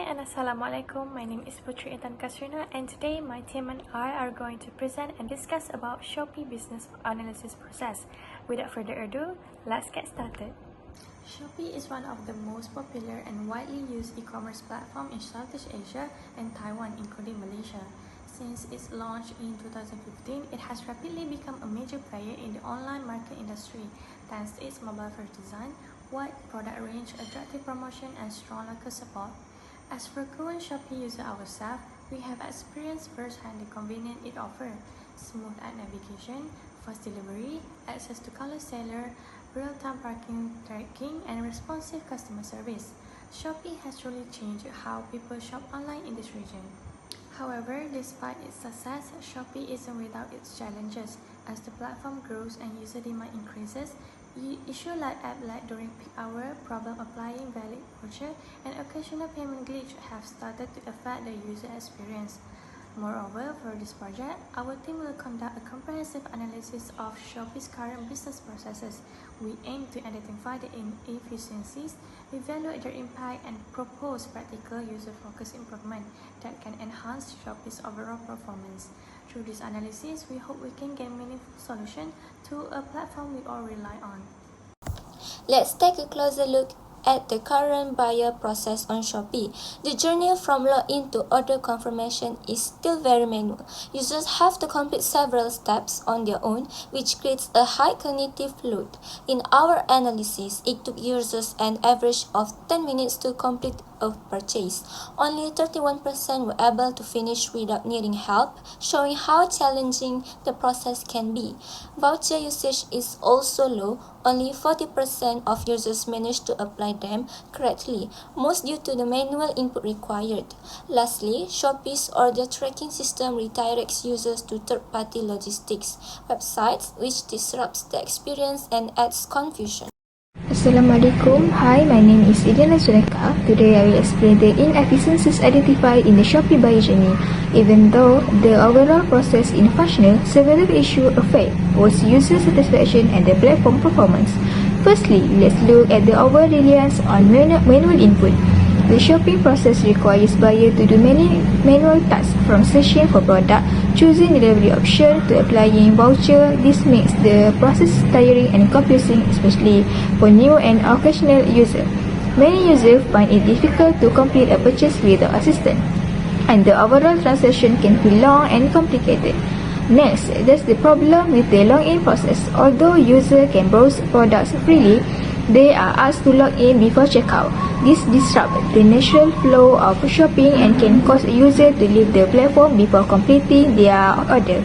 and Assalamualaikum. My name is Putri Intan Kasrina, and today my team and I are going to present and discuss about Shopee business analysis process. Without further ado, let's get started. Shopee is one of the most popular and widely used e-commerce platform in Southeast Asia and Taiwan, including Malaysia. Since its launch in 2015, it has rapidly become a major player in the online market industry thanks to its mobile-first design, wide product range, attractive promotion, and strong local support. As frequent Shopee users ourselves, we have experienced firsthand the convenience it offers: smooth app navigation, fast delivery, access to color seller, real-time parking tracking, and responsive customer service. Shopee has truly changed how people shop online in this region. However, despite its success, Shopee isn't without its challenges. As the platform grows and user demand increases, issues like app lag during peak hour, problem applying valid voucher, and occasional payment glitch have started to affect the user experience. Moreover, for this project, our team will conduct a comprehensive analysis of Shopee's current business processes. We aim to identify the inefficiencies, evaluate their impact, and propose practical user-focused improvement that can enhance Shopee's overall performance. Through this analysis, we hope we can get meaningful solution to a platform we all rely on. Let's take a closer look at the current buyer process on Shopee. The journey from login to order confirmation is still very manual. Users have to complete several steps on their own, which creates a high cognitive load. In our analysis, it took users an average of 10 minutes to complete a purchase. Only 31% were able to finish without needing help, showing how challenging the process can be. Voucher usage is also low. Only 40% of users managed to apply them correctly, most due to the manual input required. Lastly, Shopee's order tracking system redirects users to third-party logistics websites, which disrupts the experience and adds confusion. Assalamualaikum. Hi, my name is Idiana Zuleka. Today I will explain the inefficiencies identified in the Shopee buyer journey. Even though the overall process is functional, several issues affect both user satisfaction and the platform performance. Firstly, let's look at the over-reliance on manual input. The shopping process requires buyer to do many manual tasks, from searching for product, choosing delivery option, to applying voucher. This makes the process tiring and confusing, especially for new and occasional users. Many users find it difficult to complete a purchase without assistance, and the overall transaction can feel long and complicated. Next, there's the problem with the login process. Although users can browse products freely, they are asked to log in before checkout. This disrupts the natural flow of shopping and can cause users to leave the platform before completing their order.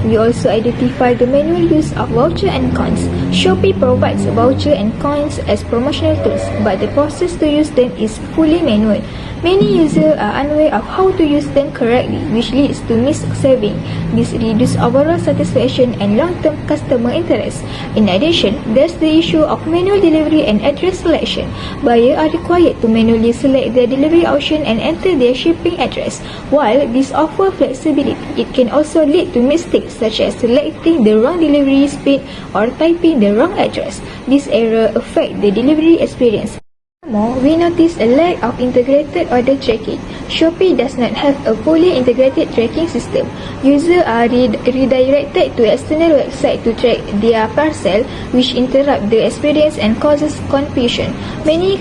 We also identify the manual use of voucher and coins. Shopee provides voucher and coins as promotional tools, but the process to use them is fully manual. Many users are unaware of how to use them correctly, which leads to missaving. This reduces overall satisfaction and long-term customer interest. In addition, there's the issue of manual delivery and address selection. Buyers are required to manually select their delivery option and enter their shipping address. While this offers flexibility, it can also lead to mistakes such as selecting the wrong delivery speed or typing the wrong address. This error affects the delivery experience. Furthermore, we notice a lack of integrated order tracking. Shopee does not have a fully integrated tracking system. Users are redirected to external websites to track their parcel, which interrupts the experience and causes confusion. Many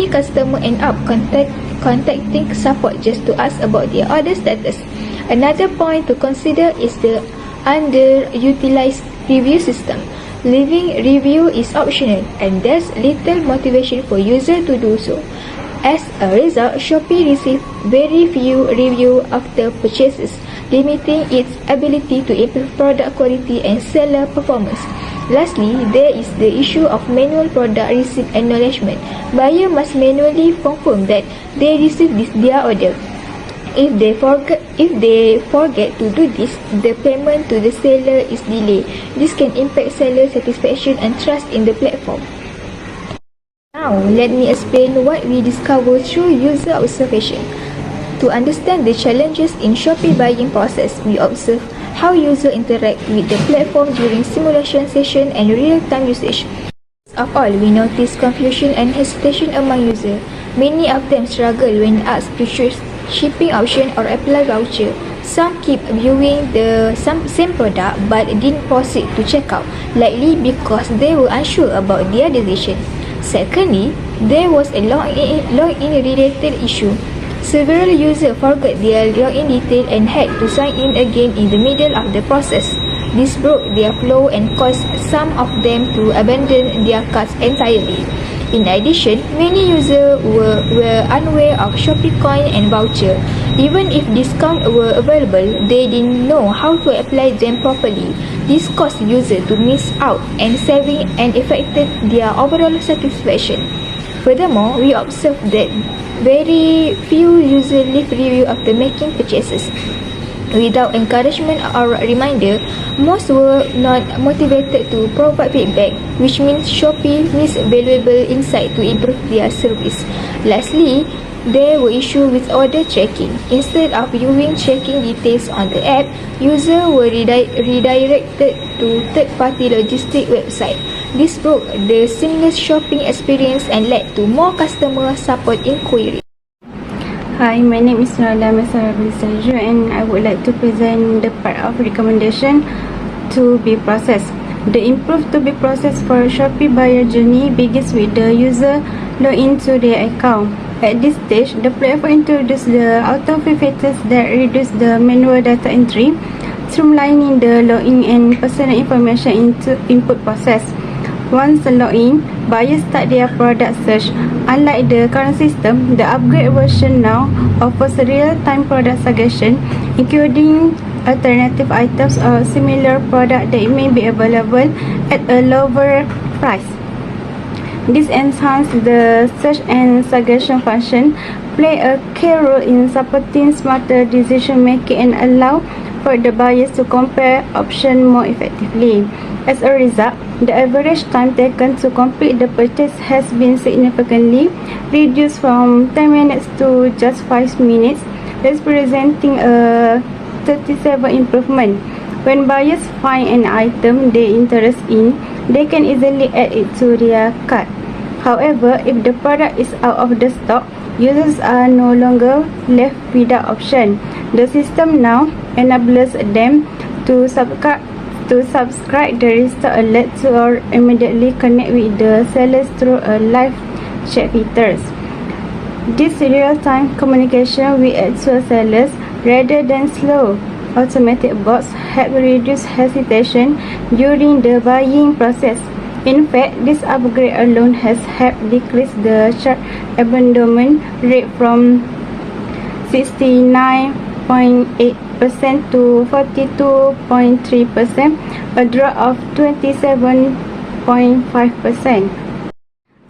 customers end up contacting support just to ask about their order status. Another point to consider is the underutilized review system. Leaving review is optional, and there's little motivation for users to do so. As a result, Shopee receives very few reviews after purchases, limiting its ability to improve product quality and seller performance. Lastly, there is the issue of manual product receipt acknowledgement. Buyers must manually confirm that they received their order. If they forget to do this, the payment to the seller is delayed. This can impact seller satisfaction and trust in the platform. Now, let me explain what we discovered through user observation. To understand the challenges in Shopee buying process, we observe how users interact with the platform during simulation session and real-time usage. Of all, we notice confusion and hesitation among users. Many of them struggle when asked to choose shipping option or apply voucher. Some keep viewing the same product but didn't proceed to checkout, likely because they were unsure about their decision. Secondly, there was a login related issue. Several users forgot their login detail and had to sign in again in the middle of the process. This broke their flow and caused some of them to abandon their carts entirely. In addition, many users were unaware of Shopee coin and voucher. Even if discounts were available, they didn't know how to apply them properly. This caused users to miss out and saving and affected their overall satisfaction. Furthermore, we observed that very few users leave review after making purchases. Without encouragement or reminder, most were not motivated to provide feedback, which means Shopee missed valuable insight to improve their service. Lastly, there were issues with order tracking. Instead of viewing tracking details on the app, users were redirected to third-party logistic website. This broke the seamless shopping experience and led to more customer support inquiries. Hi, my name is Nala Masarablisaju and I would like to present the part of recommendation to be processed. The improve to be processed for Shopee buyer journey begins with the user log into their account. At this stage, the platform introduces the auto-fill features that reduce the manual data entry, streamlining the login and personal information into input process. Once logged in, buyers start their product search. Unlike the current system, the upgrade version now offers real-time product suggestion, including alternative items or similar product that may be available at a lower price. This enhances the search and suggestion function, play a key role in supporting smarter decision making and allow for the buyers to compare options more effectively. As a result, the average time taken to complete the purchase has been significantly reduced from 10 minutes to just 5 minutes, representing a 37% improvement. When buyers find an item they interest in, they can easily add it to their cart. However, if the product is out of the stock, users are no longer left without option. The system now enables them to subscribe the restock alert to or immediately connect with the sellers through a live chat features. This real-time communication with actual sellers rather than slow automatic bots help reduce hesitation during the buying process. In fact, this upgrade alone has helped decrease the cart abandonment rate from 69.8% to 42.3%, a drop of 27.5%.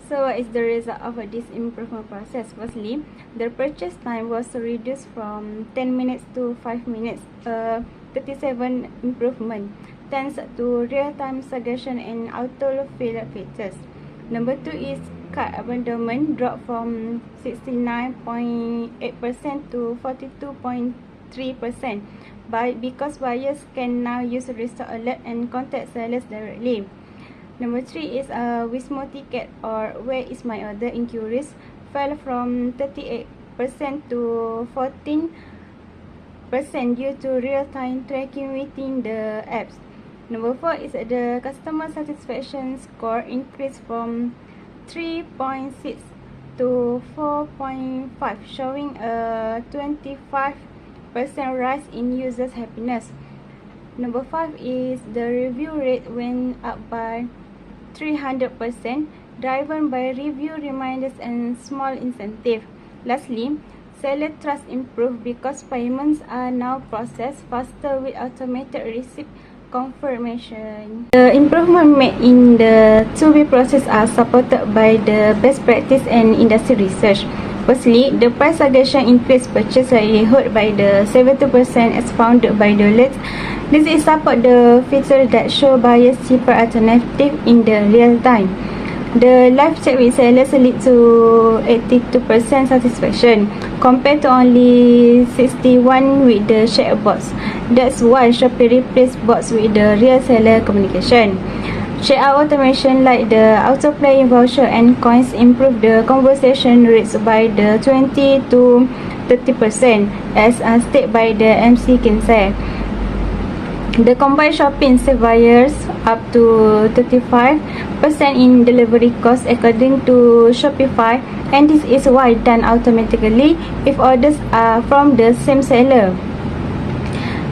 So what is the result of this improvement process? Firstly, the purchase time was reduced from 10 minutes to 5 minutes, 37 improvement, thanks to real-time suggestion and auto-fill features. Number 2 is cart abandonment dropped from 69.8% to 42.3% because buyers can now use restock alert and contact sellers directly. Number 3 is Wismo ticket or where is my order inquiries fell from 38% to 14% due to real-time tracking within the apps. Number 4 is the customer satisfaction score increased from 3.6 to 4.5, showing a 25% rise in users' happiness. Number 5 is the review rate went up by 300%, driven by review reminders and small incentive. Lastly, seller trust improved because payments are now processed faster with automated receipt confirmation. The improvement made in the two-way process are supported by the best practice and industry research. Firstly, the price suggestion increased purchase likelihood by the 70% as found by the alerts. This is support the feature that show buyers cheaper alternative in the real time. The live chat with sellers lead to 82% satisfaction compared to only 61% with the chat bots. That's why Shopee replaced bots with the real seller communication. Checkout automation like the auto-playing voucher and coins improve the conversion rates by the 20 to 30% as stated by the MC Kinsey. The combined shopping save buyers up to 35% in delivery cost according to Shopify, and this is why done automatically if orders are from the same seller.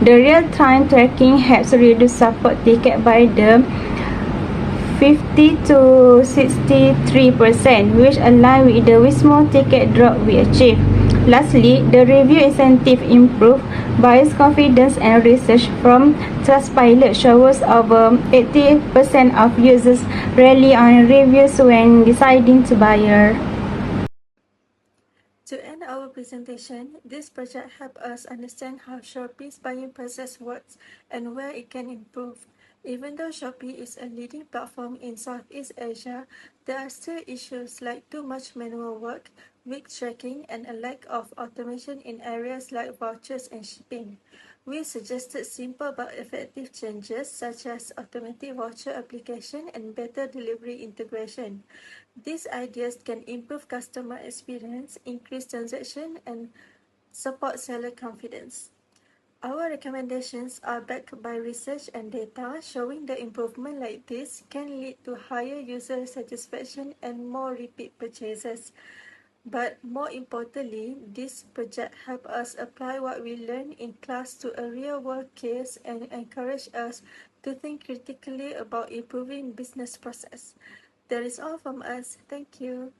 The real-time tracking helps reduce support ticket by the 50 to 63%, which align with the small ticket drop we achieved. Lastly, the review incentive improved buyers' confidence, and research from Trustpilot shows over 80% of users rely on reviews when deciding to buy. To end our presentation, this project helped us understand how Shopee's buying process works and where it can improve. Even though Shopee is a leading platform in Southeast Asia, there are still issues like too much manual work, weak tracking, and a lack of automation in areas like vouchers and shipping. We suggested simple but effective changes such as automatic voucher application and better delivery integration. These ideas can improve customer experience, increase transaction, and support seller confidence. Our recommendations are backed by research and data showing that improvement like this can lead to higher user satisfaction and more repeat purchases. But more importantly, this project helped us apply what we learned in class to a real-world case and encourage us to think critically about improving business process. That is all from us. Thank you.